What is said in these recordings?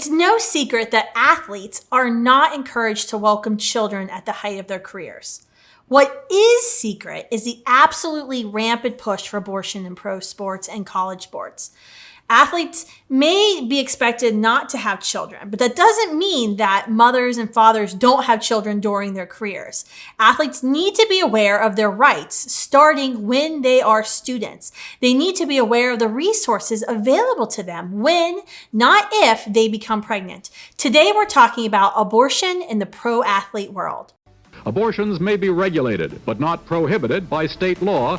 It's no secret that athletes are not encouraged to welcome children at the height of their careers. What is secret is the absolutely rampant push for abortion in pro sports and college sports. Athletes may be expected not to have children, but that doesn't mean that mothers and fathers don't have children during their careers. Athletes need to be aware of their rights starting when they are students. They need to be aware of the resources available to them when, not if, they become pregnant. Today we're talking about abortion in the pro athlete world. Abortions may be regulated, but not prohibited by state law.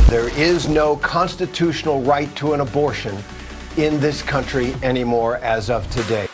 There is no constitutional right to an abortion in this country anymore as of today.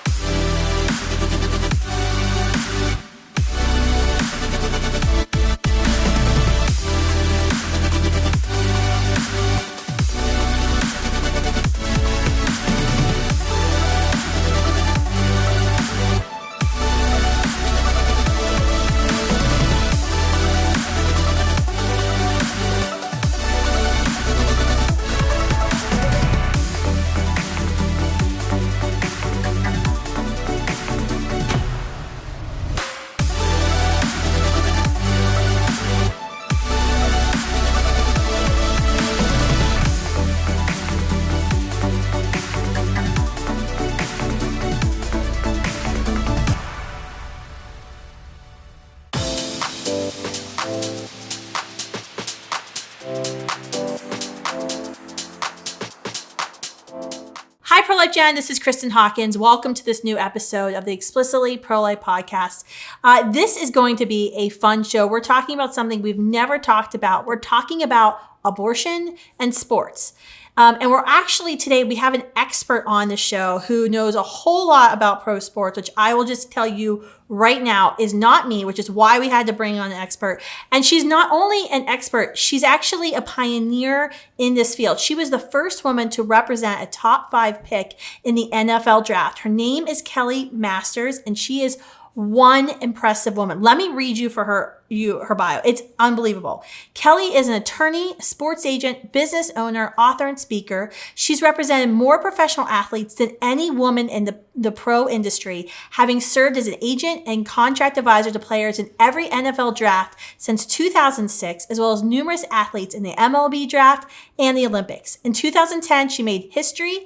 Hi, Pro-Life Gen. This is Kristan Hawkins. Welcome to this new episode of the Explicitly Pro-Life podcast. This is going to be a fun show. We're talking about something we've never talked about. We're talking about abortion and sports. And we're actually today, we have an expert on the show who knows a whole lot about pro sports, which I will just tell you right now is not me, which is why we had to bring on an expert. And she's not only an expert, she's actually a pioneer in this field. She was the first woman to represent a top 5 pick in the NFL draft. Her name is Kelli Masters, and she is one impressive woman. Let me read you her bio. It's unbelievable. Kelli is an attorney, sports agent, business owner, author, and speaker. She's represented more professional athletes than any woman in the pro industry, having served as an agent and contract advisor to players in every NFL draft since 2006, as well as numerous athletes in the MLB draft and the Olympics. In 2010, she made history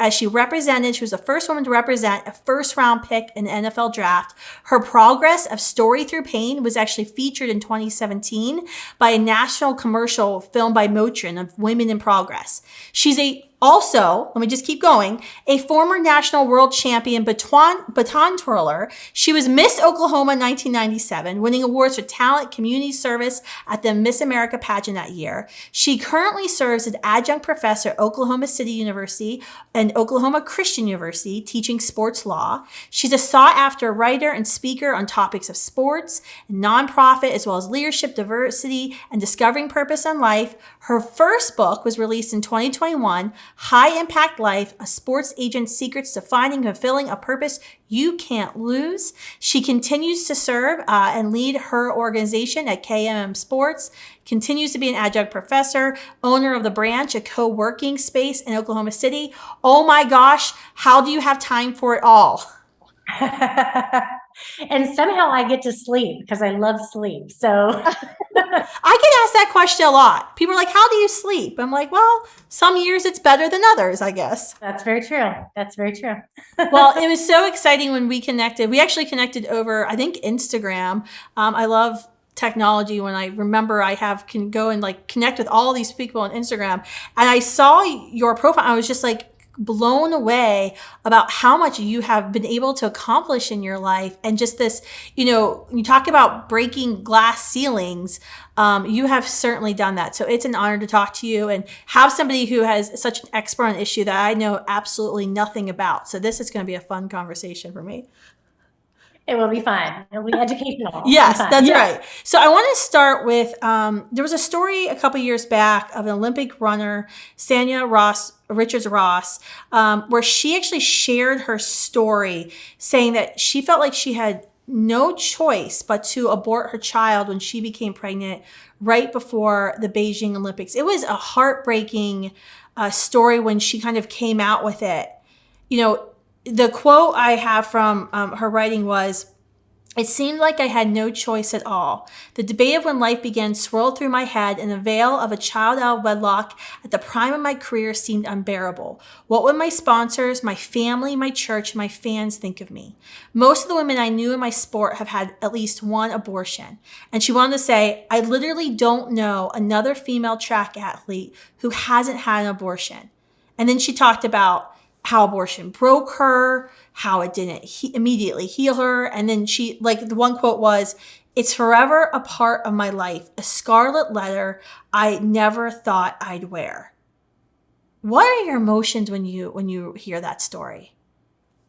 as she was the first woman to represent a first-round pick in the NFL draft. Her progress of story through pain was actually featured in 2017 by a national commercial filmed by Motrin of Women in Progress. She's also, let me just keep going, a former national world champion baton twirler. She was Miss Oklahoma 1997, winning awards for talent, community service at the Miss America pageant that year. She currently serves as adjunct professor at Oklahoma City University and Oklahoma Christian University, teaching sports law. She's a sought-after writer and speaker on topics of sports, nonprofit, as well as leadership, diversity, and discovering purpose in life. Her first book was released in 2021, High Impact Life, a sports agent's secrets to finding and fulfilling a purpose you can't lose. She continues to serve and lead her organization at KMM Sports, continues to be an adjunct professor, owner of The Branch, a co-working space in Oklahoma City. Oh my gosh, how do you have time for it all? And somehow I get to sleep because I love sleep. So I get asked that question a lot. People are like, how do you sleep? I'm like, well, some years it's better than others, I guess. That's very true. That's very true. Well, it was so exciting when we connected. We actually connected over, I think, Instagram. I love technology when I remember can go and like connect with all these people on Instagram. And I saw your profile. I was just like, blown away about how much you have been able to accomplish in your life. And just this, you talk about breaking glass ceilings. You have certainly done that. So it's an honor to talk to you and have somebody who has such an expert on an issue that I know absolutely nothing about. So this is going to be a fun conversation for me. It will be fun. It'll be educational. Yes, that's right. So I want to start with, there was a story a couple years back of an Olympic runner, Sanya Richards-Ross, where she actually shared her story saying that she felt like she had no choice but to abort her child when she became pregnant right before the Beijing Olympics. It was a heartbreaking story when she kind of came out with it. the quote I have from her writing was, "It seemed like I had no choice at all. The debate of when life began swirled through my head, and the veil of a child out of wedlock at the prime of my career seemed unbearable. What would my sponsors, my family, my church, my fans think of me? Most of the women I knew in my sport have had at least one abortion." And she wanted to say, "I literally don't know another female track athlete who hasn't had an abortion." And then she talked about how abortion broke her, how it didn't immediately heal her. And then she, like, the one quote was, "It's forever a part of my life, a scarlet letter I never thought I'd wear." What are your emotions when you hear that story?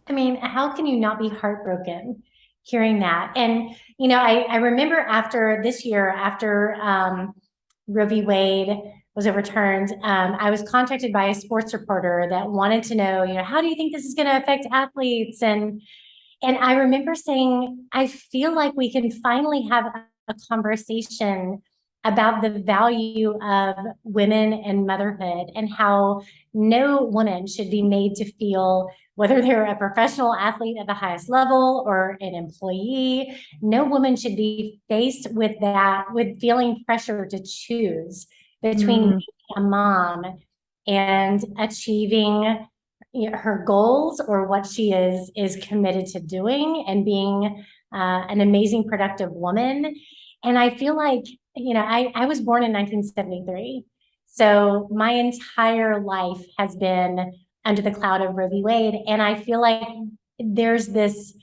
I mean, how can you not be heartbroken hearing that? And, you know, I remember after this year, after Roe v. Wade was overturned, I was contacted by a sports reporter that wanted to know, you know, how do you think this is going to affect athletes? And I remember saying, I feel like we can finally have a conversation about the value of women and motherhood, and how no woman should be made to feel, whether they're a professional athlete at the highest level or an employee, no woman should be faced with that, with feeling pressure to choose between being a mom and achieving, you know, her goals, or what she is committed to doing, and being an amazing, productive woman. And I feel like, you know, I was born in 1973. So my entire life has been under the cloud of Roe v. Wade. And I feel like there's this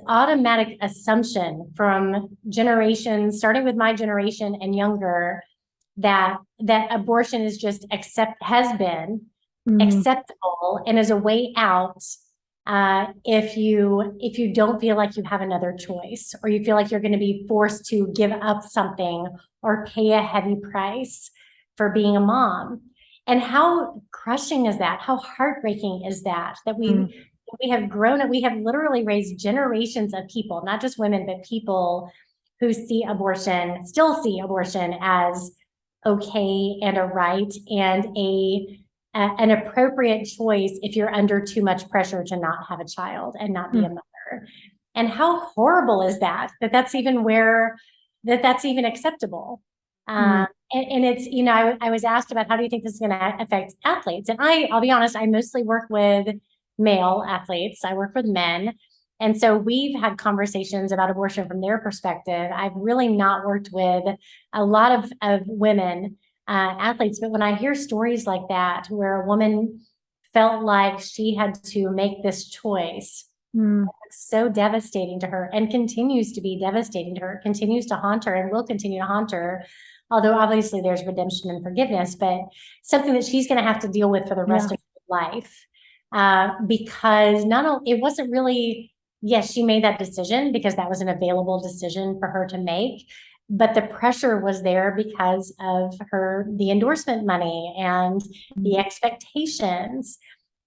automatic assumption from generations, starting with my generation and younger, that abortion is just has been acceptable and is a way out, if you don't feel like you have another choice, or you feel like you're going to be forced to give up something or pay a heavy price for being a mom. And how crushing is that? How heartbreaking is that? That we have grown up, we have literally raised generations of people, not just women, but people who still see abortion as okay and a right and an appropriate choice if you're under too much pressure to not have a child and not be a mother. And how horrible is that that's even that's even acceptable. And it's, you know, I was asked about, how do you think this is going to affect athletes? And I'll be honest, I mostly work with male athletes. I work with men. And so we've had conversations about abortion from their perspective. I've really not worked with a lot of women athletes, but when I hear stories like that, where a woman felt like she had to make this choice, it's so devastating to her, and continues to be devastating to her, continues to haunt her, and will continue to haunt her. Although obviously there's redemption and forgiveness, but something that she's going to have to deal with for the rest of her life. Because not only, it wasn't really, yes, she made that decision because that was an available decision for her to make, but the pressure was there because of the endorsement money and the expectations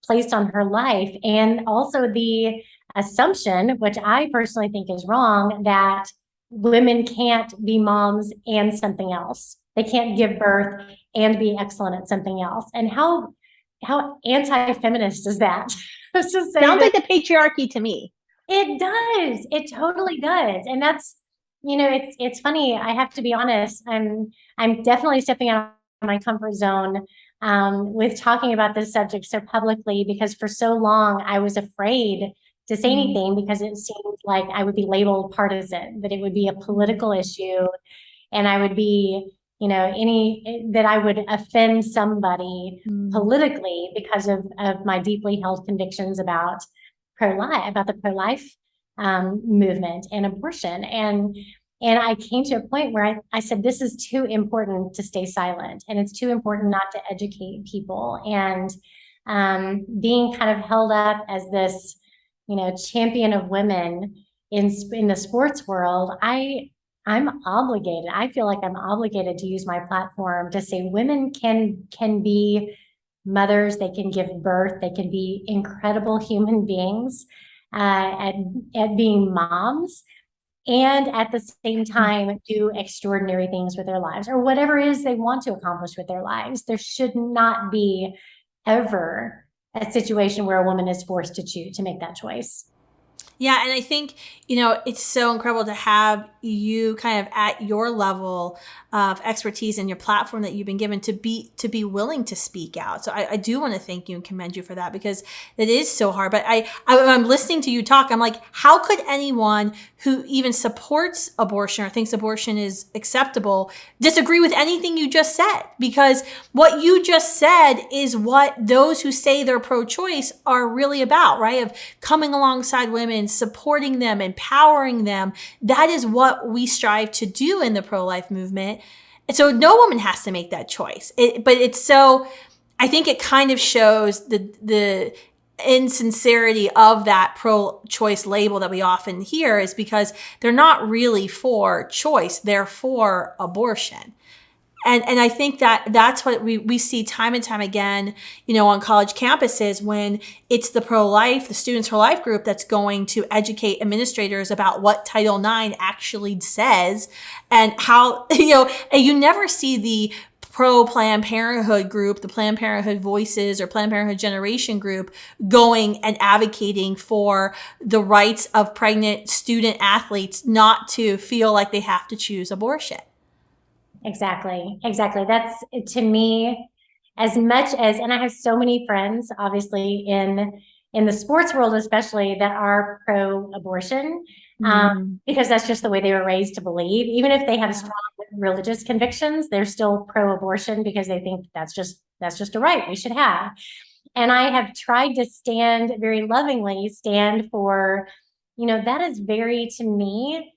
placed on her life. And also the assumption, which I personally think is wrong, that women can't be moms and something else. They can't give birth and be excellent at something else. And how anti-feminist is that? Sounds like the patriarchy to me. It does. It totally does. And that's, you know, it's funny. I have to be honest. I'm definitely stepping out of my comfort zone with talking about this subject so publicly, because for so long I was afraid to say anything, because it seemed like I would be labeled partisan, that it would be a political issue, and I would be, you know, that I would offend somebody politically because of my deeply held convictions about the pro-life movement and abortion. And I came to a point where I said, this is too important to stay silent, and it's too important not to educate people. And being kind of held up as this, you know, champion of women in the sports world, I'm obligated. I feel like I'm obligated to use my platform to say women can be mothers, they can give birth, they can be incredible human beings at being moms, and at the same time do extraordinary things with their lives, or whatever it is they want to accomplish with their lives. There should not be ever a situation where a woman is forced to choose to make that choice. Yeah. And I think, it's so incredible to have you kind of at your level of expertise and your platform that you've been given to be willing to speak out. So I do want to thank you and commend you for that, because it is so hard. But I'm listening to you talk. I'm like, how could anyone who even supports abortion or thinks abortion is acceptable disagree with anything you just said? Because what you just said is what those who say they're pro-choice are really about, right? Of coming alongside women, supporting them, empowering them. That is what we strive to do in the pro-life movement. And so no woman has to make that choice. I think it kind of shows the insincerity of that pro-choice label that we often hear, is because they're not really for choice. They're for abortion. And I think that's what we see time and time again, on college campuses, when it's the students pro-life group that's going to educate administrators about what Title IX actually says, and how, and you never see the pro-Planned Parenthood group, the Planned Parenthood Voices or Planned Parenthood Generation group, going and advocating for the rights of pregnant student athletes not to feel like they have to choose abortion. Exactly. That's, to me, as much as, and I have so many friends, obviously in the sports world, especially, that are pro-abortion, because that's just the way they were raised to believe. Even if they have strong religious convictions, they're still pro-abortion because they think that's just a right we should have. And I have tried to stand very lovingly, stand for, that is very, to me,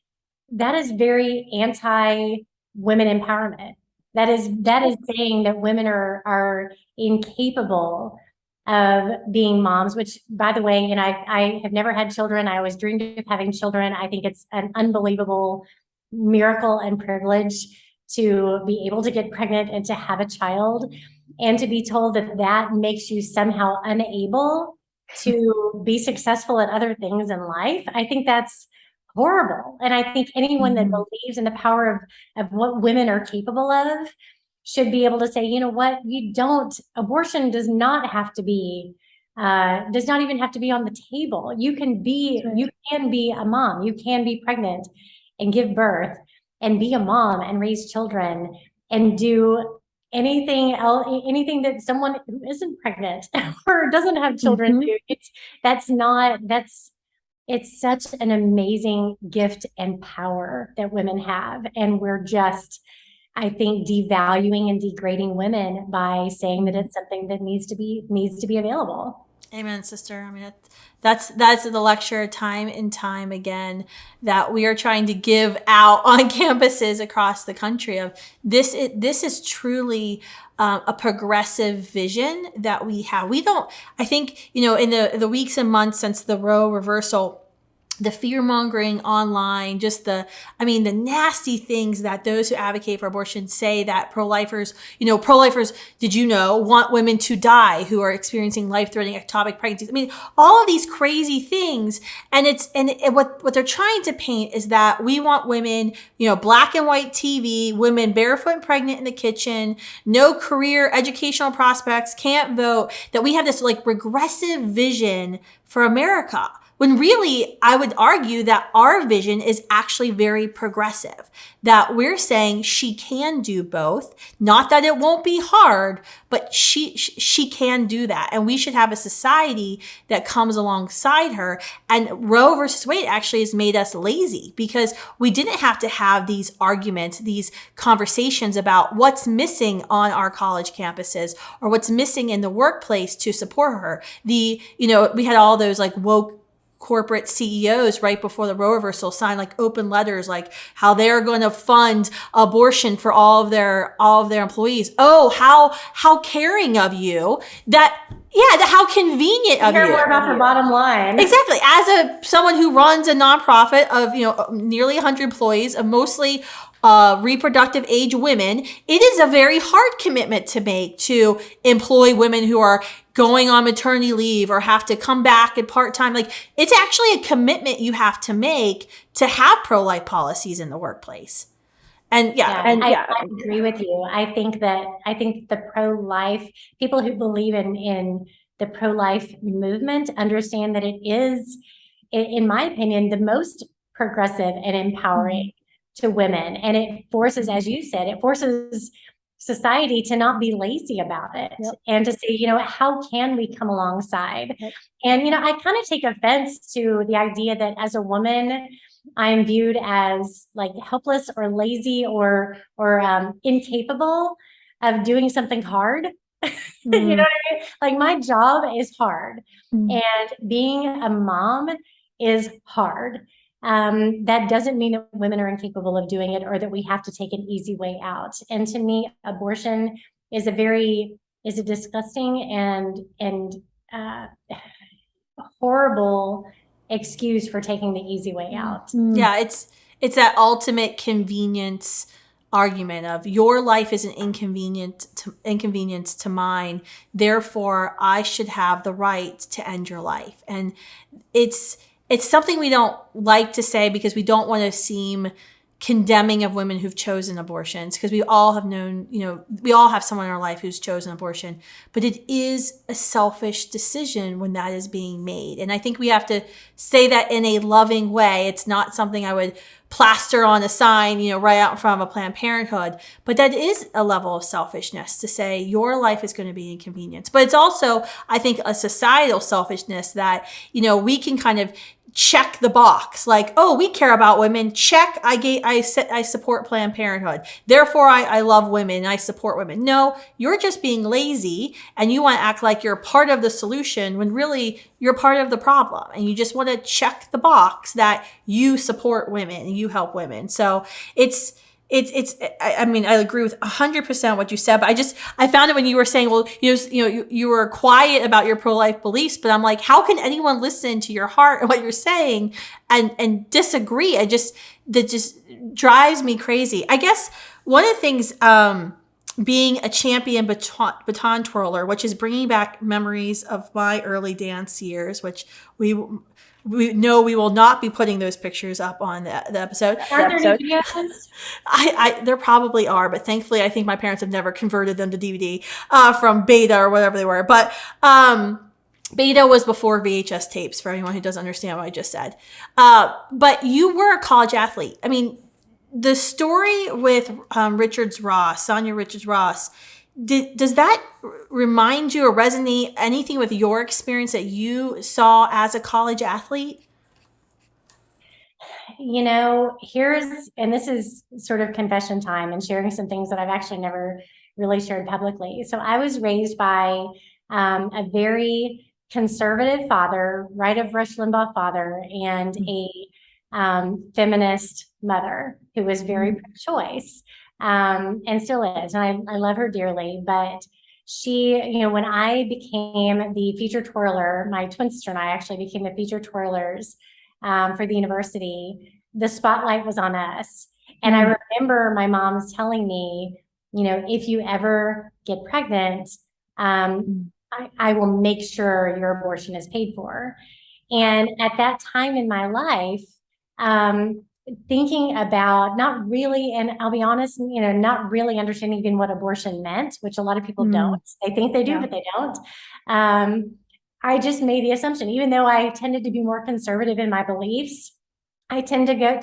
that is very anti-women empowerment. That is saying that women are incapable of being moms, which, by the way, I have never had children. I always dreamed of having children. I think it's an unbelievable miracle and privilege to be able to get pregnant and to have a child, and to be told that makes you somehow unable to be successful at other things in life. I think that's horrible. And I think anyone that believes in the power of what women are capable of should be able to say, what, abortion does not have to be, does not even have to be on the table. You can be a mom, you can be pregnant and give birth and be a mom and raise children and do anything else, anything that someone who isn't pregnant or doesn't have children do. It's such an amazing gift and power that women have. And we're just, I think, devaluing and degrading women by saying that it's something that needs to be available. Amen, sister. I mean, that's the lecture time and time again that we are trying to give out on campuses across the country. Of this is truly a progressive vision that we have. I think, in the weeks and months since the Roe reversal, the fear-mongering online, just the nasty things that those who advocate for abortion say, that pro-lifers, did you know, want women to die who are experiencing life-threatening ectopic pregnancies. I mean, all of these crazy things. And what they're trying to paint is that we want women, black and white TV, women barefoot and pregnant in the kitchen, no career, educational prospects, can't vote, that we have this regressive vision for America. When really, I would argue that our vision is actually very progressive, that we're saying she can do both. Not that it won't be hard, but she can do that. And we should have a society that comes alongside her. And Roe versus Wade actually has made us lazy, because we didn't have to have these arguments, these conversations about what's missing on our college campuses or what's missing in the workplace to support her. We had all those woke corporate CEOs right before the Roe reversal sign open letters how they're going to fund abortion for all of their employees. Oh, how caring of you! How convenient of you. Care more about her bottom line. Exactly. As someone who runs a nonprofit of nearly 100 employees, of mostly reproductive age women, it is a very hard commitment to make, to employ women who are going on maternity leave or have to come back at part-time. It's actually a commitment you have to make to have pro-life policies in the workplace. And I agree with you. I think the pro-life people who believe in the pro-life movement understand that it is, in my opinion, the most progressive and empowering to women. And it forces, as you said, it forces society to not be lazy about it and to say, you know, how can we come alongside? And, you know, I kind of take offense to the idea that as a woman, I'm viewed as like helpless or lazy or incapable of doing something hard. You know what I mean? Like my job is hard, and being a mom is hard. That doesn't mean that women are incapable of doing it or that we have to take an easy way out. And to me, abortion is a disgusting and horrible excuse for taking the easy way out. Yeah, it's that ultimate convenience argument of your life is an inconvenience to mine, therefore I should have the right to end your life. And it's something we don't like to say because we don't want to seem condemning of women who've chosen abortions, because we all have known, you know, we all have someone in our life who's chosen abortion, but it is a selfish decision when that is being made. And I think we have to say that in a loving way. It's not something I would plaster on a sign, you know, right out in front of a Planned Parenthood, but that is a level of selfishness to say your life is going to be inconvenience. But it's also, I think, a societal selfishness that, you know, we can kind of check the box like, oh, we care about women. Check. I support Planned Parenthood. Therefore, I love women. I support women. No, you're just being lazy and you want to act like you're part of the solution when really you're part of the problem. And you just want to check the box that you support women and you help women. So I mean, I agree with 100% what you said, but I found it when you were saying, well, you were quiet about your pro-life beliefs, but I'm like, how can anyone listen to your heart and what you're saying and disagree? That just drives me crazy. I guess one of the things, being a champion baton twirler, which is bringing back memories of my early dance years, which we know we will not be putting those pictures up on the episode. Are there any videos? There probably are, but thankfully I think my parents have never converted them to DVD from beta or whatever they were. But beta was before VHS tapes, for anyone who doesn't understand what I just said. But you were a college athlete. I mean, the story with Sonia Richards Ross, does that remind you or resonate anything with your experience that you saw as a college athlete? You know, and this is sort of confession time and sharing some things that I've actually never really shared publicly. So I was raised by a very conservative father, right of Rush Limbaugh father, and a feminist mother who was very pro-choice. And still is. And I love her dearly, but she, you know, when I became the feature twirler, my twin sister and I actually became the feature twirlers for the university, the spotlight was on us. And I remember my mom's telling me, you know, if you ever get pregnant, I will make sure your abortion is paid for. And at that time in my life, thinking about not really, and I'll be honest, you know, not really understanding even what abortion meant, which a lot of people don't. They think they do, but they don't. I just made the assumption, even though I tended to be more conservative in my beliefs, I tend to go,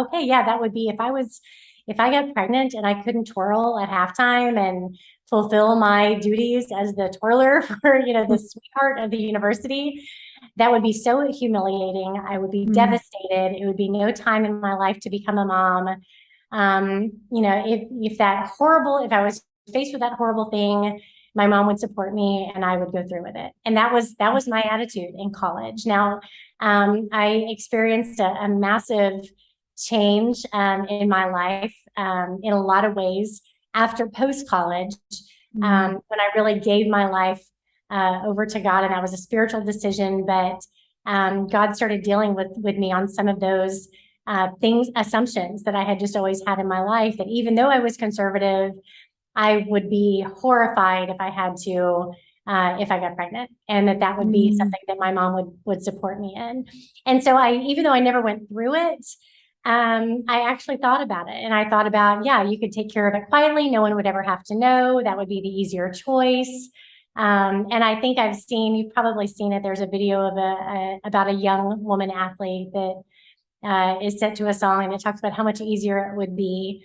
okay, yeah, that would be if I got pregnant and I couldn't twirl at halftime and fulfill my duties as the twirler for, you know, the sweetheart of the university, that would be so humiliating. I would be devastated. It would be no time in my life to become a mom. You know, if I was faced with that horrible thing, my mom would support me and I would go through with it. And that was my attitude in college. Now, I experienced a massive change in my life in a lot of ways after post-college, when I really gave my life over to God, and that was a spiritual decision, but God started dealing with me on some of those assumptions that I had just always had in my life, that even though I was conservative, I would be horrified if I had to, if I got pregnant, and that would be something that my mom would support me in. And so even though I never went through it, I actually thought about it, and I thought about, yeah, you could take care of it quietly. No one would ever have to know. That would be the easier choice. And I think you've probably seen it. There's a video of about a young woman athlete that is set to a song, and it talks about how much easier it would be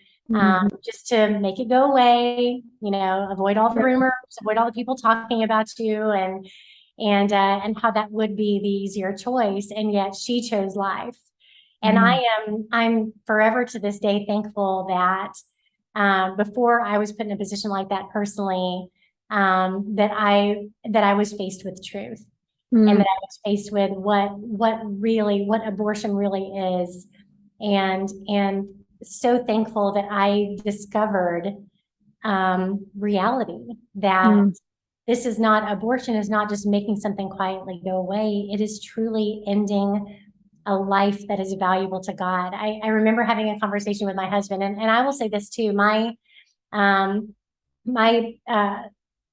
just to make it go away, avoid all the rumors, avoid all the people talking about you, and how that would be the easier choice. And yet she chose life. And I'm forever to this day thankful that before I was put in a position like that personally, that I was faced with truth, and that I was faced with what abortion really is, and so thankful that I discovered reality, that abortion is not just making something quietly go away. It is truly ending a life that is valuable to God. I remember having a conversation with my husband, and I will say this too, my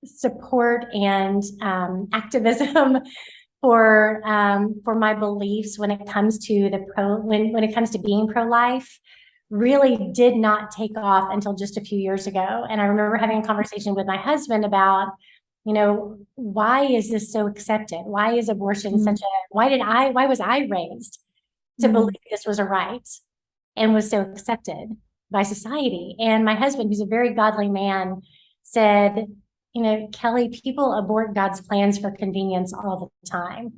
support and activism for my beliefs when it comes to when it comes to being pro-life really did not take off until just a few years ago. And I remember having a conversation with my husband about, why is this so accepted? Why is abortion why was I raised to believe this was a right and was so accepted by society? And my husband, who's a very godly man, said, Kelli, people abort God's plans for convenience all the time.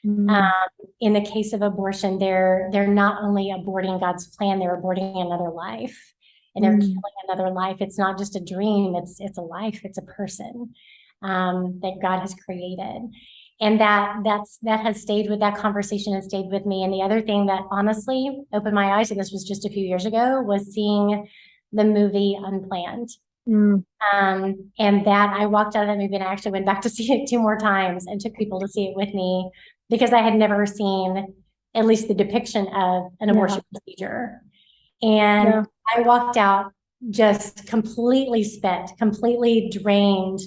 In the case of abortion, they're not only aborting God's plan, they're aborting another life, and they're killing another life. It's not just a dream, it's a life, it's a person that God has created. And that has stayed with that conversation and stayed with me. And the other thing that honestly opened my eyes, and this was just a few years ago, was seeing the movie Unplanned. And that I walked out of that movie and I actually went back to see it 2 more times and took people to see it with me, because I had never seen at least the depiction of an abortion procedure. And I walked out just completely spent, completely drained,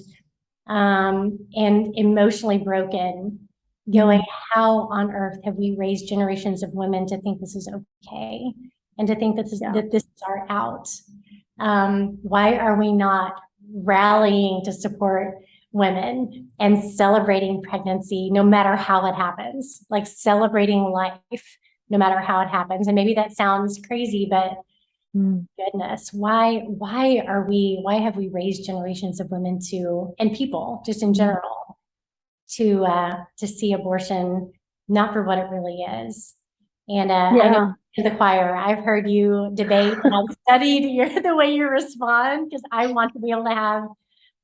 and emotionally broken, going, how on earth have we raised generations of women to think this is okay, and to think that this is our out? Why are we not rallying to support women and celebrating pregnancy no matter how it happens, like celebrating life no matter how it happens? And maybe that sounds crazy, but goodness, why have we raised generations of women and people just in general to see abortion not for what it really is? And I know in the choir, I've heard you debate, and I've studied the way you respond, because I want to be able to have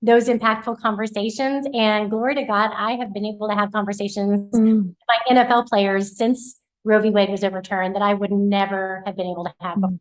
those impactful conversations. And glory to God, I have been able to have conversations with my NFL players since Roe v. Wade was overturned that I would never have been able to have before.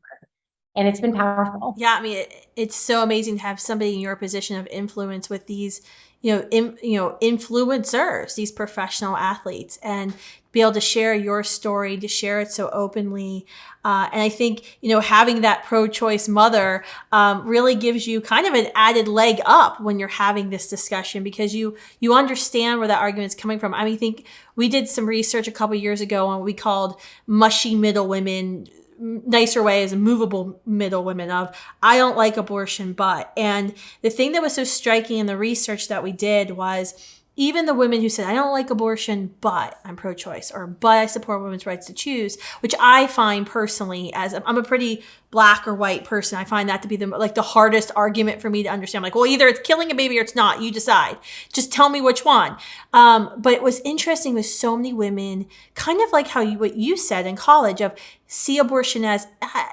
And it's been powerful. Yeah, I mean, it's so amazing to have somebody in your position of influence with these, influencers, these professional athletes, and be able to share your story, to share it so openly. And I think, having that pro-choice mother really gives you kind of an added leg up when you're having this discussion, because you understand where that argument is coming from. I mean, I think we did some research a couple of years ago on what we called mushy middle women. Nicer way is movable middle women of, I don't like abortion, but. And the thing that was so striking in the research that we did was even the women who said, I don't like abortion, but I'm pro-choice, or but I support women's rights to choose, which I find personally, as I'm a pretty black or white person, I find that to be the hardest argument for me to understand. Like, well, either it's killing a baby or it's not. You decide. Just tell me which one. But it was interesting with so many women, kind of like what you said in college, of see abortion as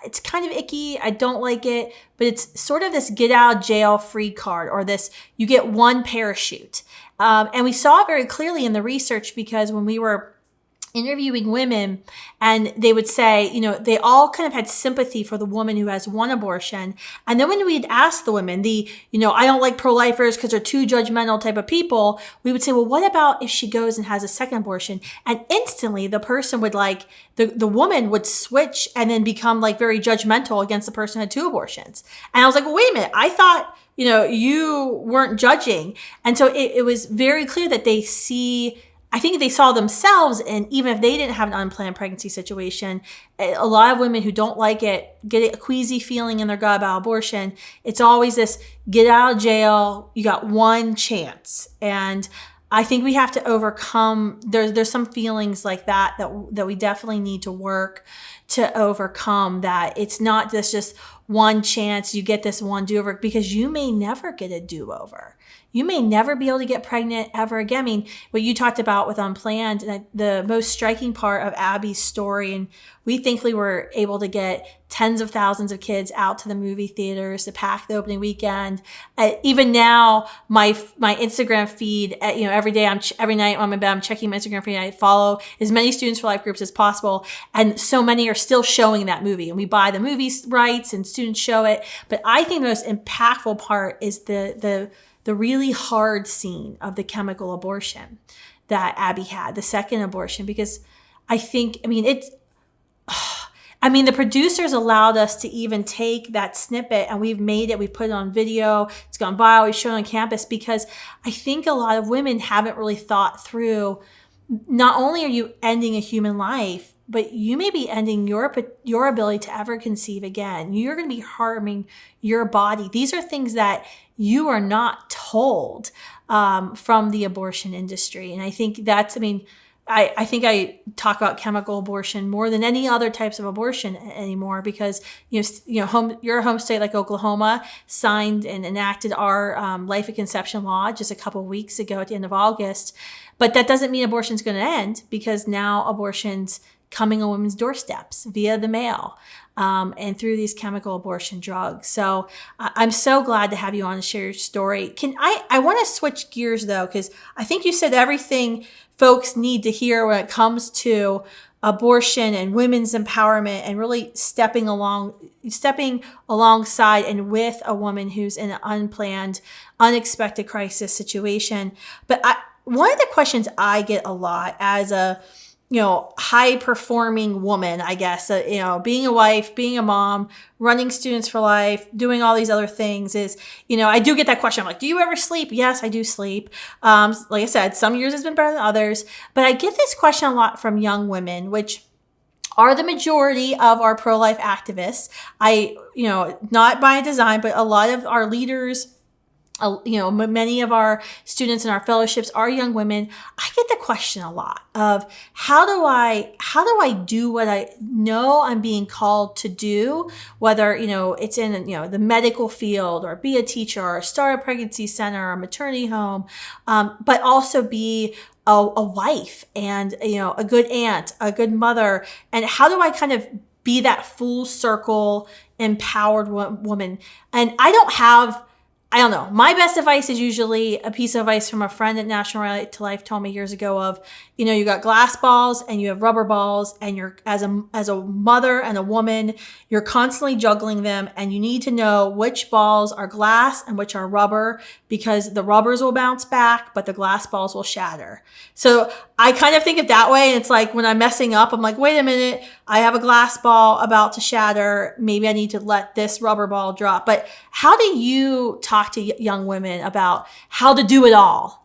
it's kind of icky. I don't like it, but it's sort of this get out of jail free card, or this you get one parachute. And we saw it very clearly in the research, because when we were interviewing women, and they would say, they all kind of had sympathy for the woman who has one abortion. And then when we'd ask the women, I don't like pro-lifers because they're too judgmental type of people, we would say, well, what about if she goes and has a second abortion? And instantly the person would the woman would switch and then become very judgmental against the person who had 2 abortions. And I was like, well, wait a minute. I thought, you weren't judging. And so it was very clear that they see I think they saw themselves, and even if they didn't have an unplanned pregnancy situation, a lot of women who don't like it get a queasy feeling in their gut about abortion. It's always this get out of jail, you got one chance. And I think we have to overcome, there's some feelings like that we definitely need to work to overcome, that it's not just one chance, you get this one do-over, because you may never get a do-over. You may never be able to get pregnant ever again. I mean, what you talked about with unplanned, and the most striking part of Abby's story, and we thankfully were able to get tens of thousands of kids out to the movie theaters to pack the opening weekend. Even now, my Instagram feed, every day, every night on my bed, I'm checking my Instagram feed. I follow as many Students for Life groups as possible, and so many are still showing that movie. And we buy the movie rights, and students show it. But I think the most impactful part is the really hard scene of the chemical abortion that Abby had, the second abortion, because the producers allowed us to even take that snippet, and we've made it, we put it on video, it's gone viral, we show it on campus, because I think a lot of women haven't really thought through, not only are you ending a human life, but you may be ending your ability to ever conceive again. You're going to be harming your body. These are things that you are not told from the abortion industry. And I think I think I talk about chemical abortion more than any other types of abortion anymore, because your home state like Oklahoma signed and enacted our life at conception law just a couple of weeks ago at the end of August. But that doesn't mean abortion's going to end, because now abortion's coming on women's doorsteps via the mail and through these chemical abortion drugs. So I'm so glad to have you on to share your story. I want to switch gears though, because I think you said everything folks need to hear when it comes to abortion and women's empowerment, and really stepping alongside and with a woman who's in an unplanned, unexpected crisis situation. But one of the questions I get a lot as a high performing woman, I guess, being a wife, being a mom, running Students for Life, doing all these other things is, I do get that question. I'm like, do you ever sleep? Yes, I do sleep. Like I said, some years has been better than others, but I get this question a lot from young women, which are the majority of our pro-life activists. Not by design, but a lot of our leaders, many of our students in our fellowships are young women. I get the question a lot of how do I do what I know I'm being called to do, whether, it's in, the medical field, or be a teacher, or start a pregnancy center or maternity home, but also be a wife and, a good aunt, a good mother. And how do I kind of be that full circle empowered woman? And I don't know. My best advice is usually a piece of advice from a friend at National Right to Life told me years ago of, you got glass balls and you have rubber balls, and you're as a mother and a woman, you're constantly juggling them, and you need to know which balls are glass and which are rubber, because the rubbers will bounce back, but the glass balls will shatter. So I kind of think it that way. And it's like when I'm messing up, I'm like, wait a minute, I have a glass ball about to shatter. Maybe I need to let this rubber ball drop. But how do you talk to young women about how to do it all?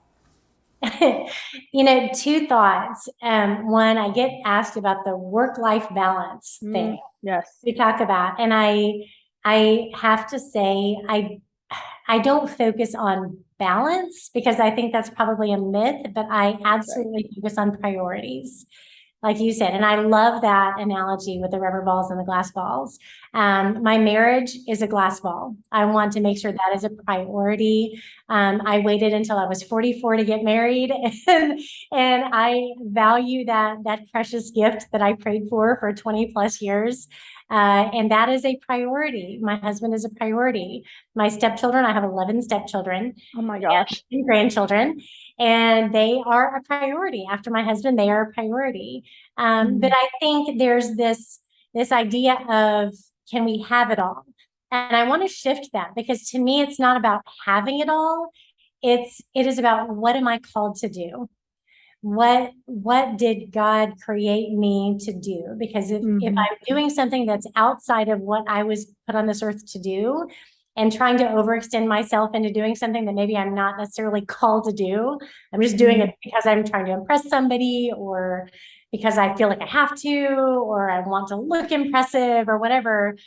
Two thoughts. One, I get asked about the work-life balance thing. Yes. We talk about, and I have to say, I don't focus on balance, because I think that's probably a myth, but I absolutely focus on priorities, like you said. And I love that analogy with the rubber balls and the glass balls. My marriage is a glass ball. I want to make sure that is a priority. I waited until I was 44 to get married, and I value that precious gift that I prayed for 20 plus years. And that is a priority. My husband is a priority. My stepchildren, I have 11 stepchildren. Oh my gosh. And grandchildren. And they are a priority. After my husband, they are a priority. But I think there's this idea of, can we have it all? And I want to shift that, because to me, it's not about having it all. It is about, what am I called to do? What did God create me to do? Because if I'm doing something that's outside of what I was put on this earth to do, and trying to overextend myself into doing something that maybe I'm not necessarily called to do. I'm just doing it because I'm trying to impress somebody, or because I feel like I have to, or I want to look impressive, or whatever.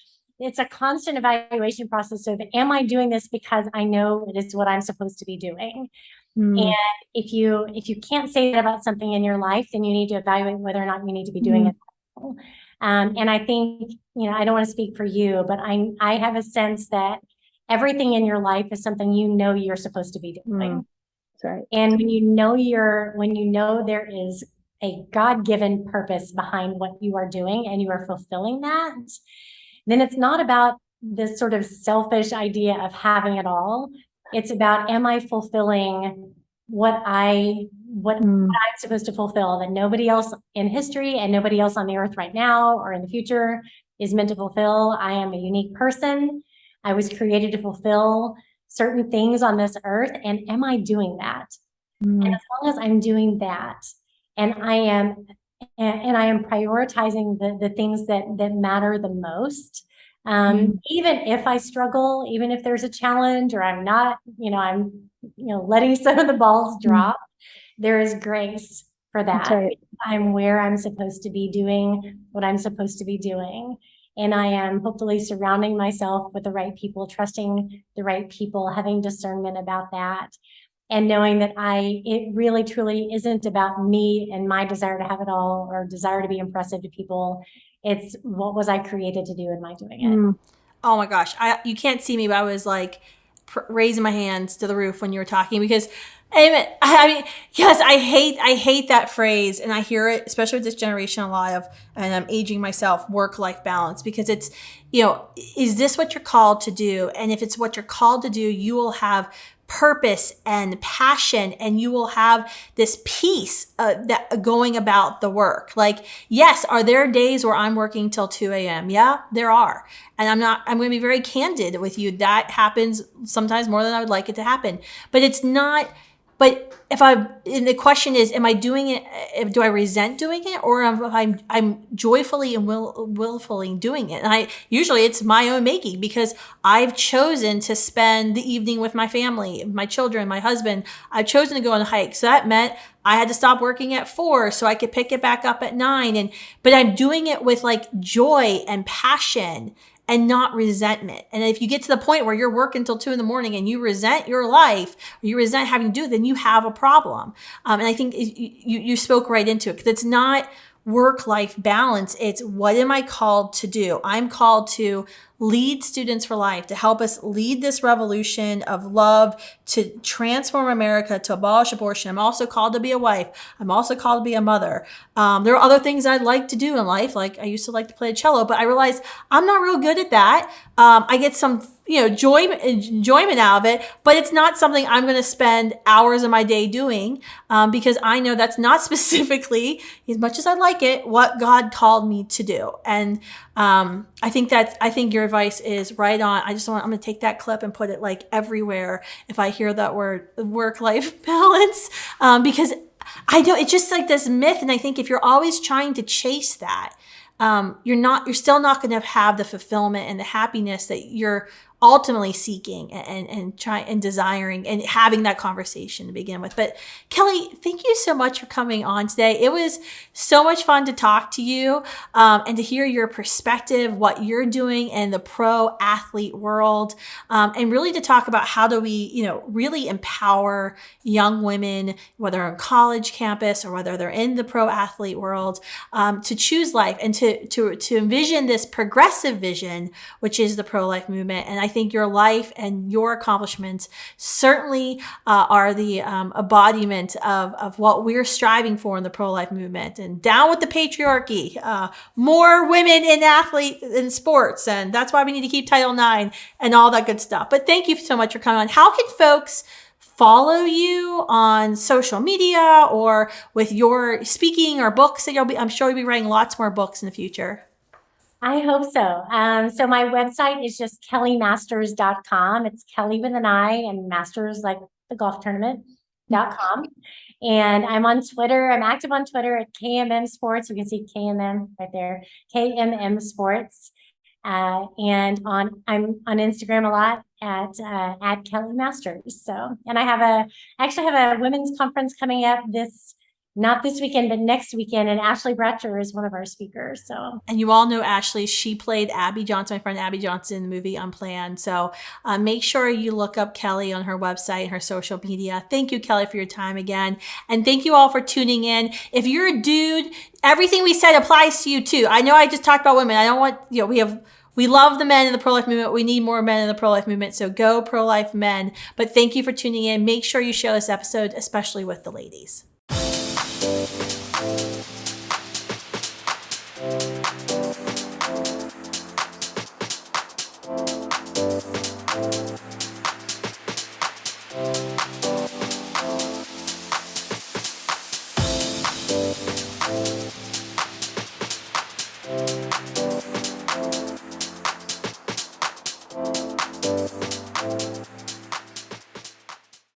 It's a constant evaluation process of, am I doing this because I know it is what I'm supposed to be doing? And if you can't say that about something in your life, then you need to evaluate whether or not you need to be doing it. And I think, I don't want to speak for you, but I have a sense that everything in your life is something you're supposed to be doing. That's right. And when you know there is a God-given purpose behind what you are doing and you are fulfilling that, then it's not about this sort of selfish idea of having it all. It's about, am I fulfilling what I'm supposed to fulfill, that nobody else in history and nobody else on the earth right now or in the future is meant to fulfill. I am a unique person. I was created to fulfill certain things on this earth. And am I doing that? And as long as I'm doing that, and I am prioritizing the things that matter the most, even if I struggle, even if there's a challenge, or I'm not, I'm letting some of the balls drop, there is grace for that. Right. I'm where I'm supposed to be doing what I'm supposed to be doing. And I am hopefully surrounding myself with the right people, trusting the right people, having discernment about that, and knowing that it really truly isn't about me and my desire to have it all or desire to be impressive to people. It's, what was I created to do? Am I doing it? Oh my gosh. You can't see me, but I was like raising my hands to the roof when you were talking, because I mean, yes, I hate that phrase, and I hear it, especially with this generation a lot of, and I'm aging myself, work-life balance, because it's, is this what you're called to do? And if it's what you're called to do, you will have purpose and passion, and you will have this peace that going about the work. Like, yes, are there days where I'm working till 2 a.m.? Yeah, there are. And I'm going to be very candid with you. That happens sometimes more than I would like it to happen, but it's not. But and the question is, am I doing it? Do I resent doing it, or I'm joyfully and willfully doing it? And usually it's my own making, because I've chosen to spend the evening with my family, my children, my husband. I've chosen to go on a hike, so that meant I had to stop working at 4 so I could pick it back up at 9. But I'm doing it with like joy and passion, and not resentment. And if you get to the point where you're working till 2 a.m. and you resent your life, or you resent having to do it, then you have a problem. And I think you spoke right into it, because it's not work-life balance. It's, what am I called to do? I'm called to lead Students for Life, to help us lead this revolution of love, to transform America, to abolish abortion. I'm also called to be a wife. I'm also called to be a mother. There are other things I'd like to do in life. Like, I used to like to play cello, but I realized I'm not real good at that. I get some enjoyment out of it, but it's not something I'm going to spend hours of my day doing, because I know that's not specifically, as much as I like it, what God called me to do. And I think your advice is right on. I'm going to take that clip and put it like everywhere if I hear that word, work-life balance, because I know it's just like this myth. And I think if you're always trying to chase that, you're still not going to have the fulfillment and the happiness that you're ultimately seeking and trying and desiring, and having that conversation to begin with. But Kelli, thank you so much for coming on today. It was so much fun to talk to you, and to hear your perspective, what you're doing in the pro athlete world, and really to talk about how do we, really empower young women, whether on college campus or whether they're in the pro athlete world, to choose life and to envision this progressive vision, which is the pro-life movement. And I think your life and your accomplishments certainly are the embodiment of what we're striving for in the pro-life movement. And down with the patriarchy, more women in sports, and that's why we need to keep Title IX and all that good stuff. But thank you so much for coming on. How can folks follow you on social media, or with your speaking or books that I'm sure you'll be writing lots more books in the future? I hope so. So my website is just kellimasters.com. It's Kelli with an I, and Masters like the golf tournament.com. And I'm on Twitter. I'm active on Twitter at KMM Sports. You can see KMM right there, KMM Sports. And I'm on Instagram a lot at Kelli Masters. So, and I actually have a women's conference coming up not this weekend, but next weekend. And Ashley Bratcher is one of our speakers. So, and you all know Ashley. She played Abby Johnson, my friend Abby Johnson, in the movie Unplanned. So make sure you look up Kelli on her website and her social media. Thank you, Kelli, for your time again. And thank you all for tuning in. If you're a dude, everything we said applies to you too. I know I just talked about women. I don't want, we love the men in the pro-life movement. We need more men in the pro-life movement. So go pro-life men. But thank you for tuning in. Make sure you share this episode, especially with the ladies.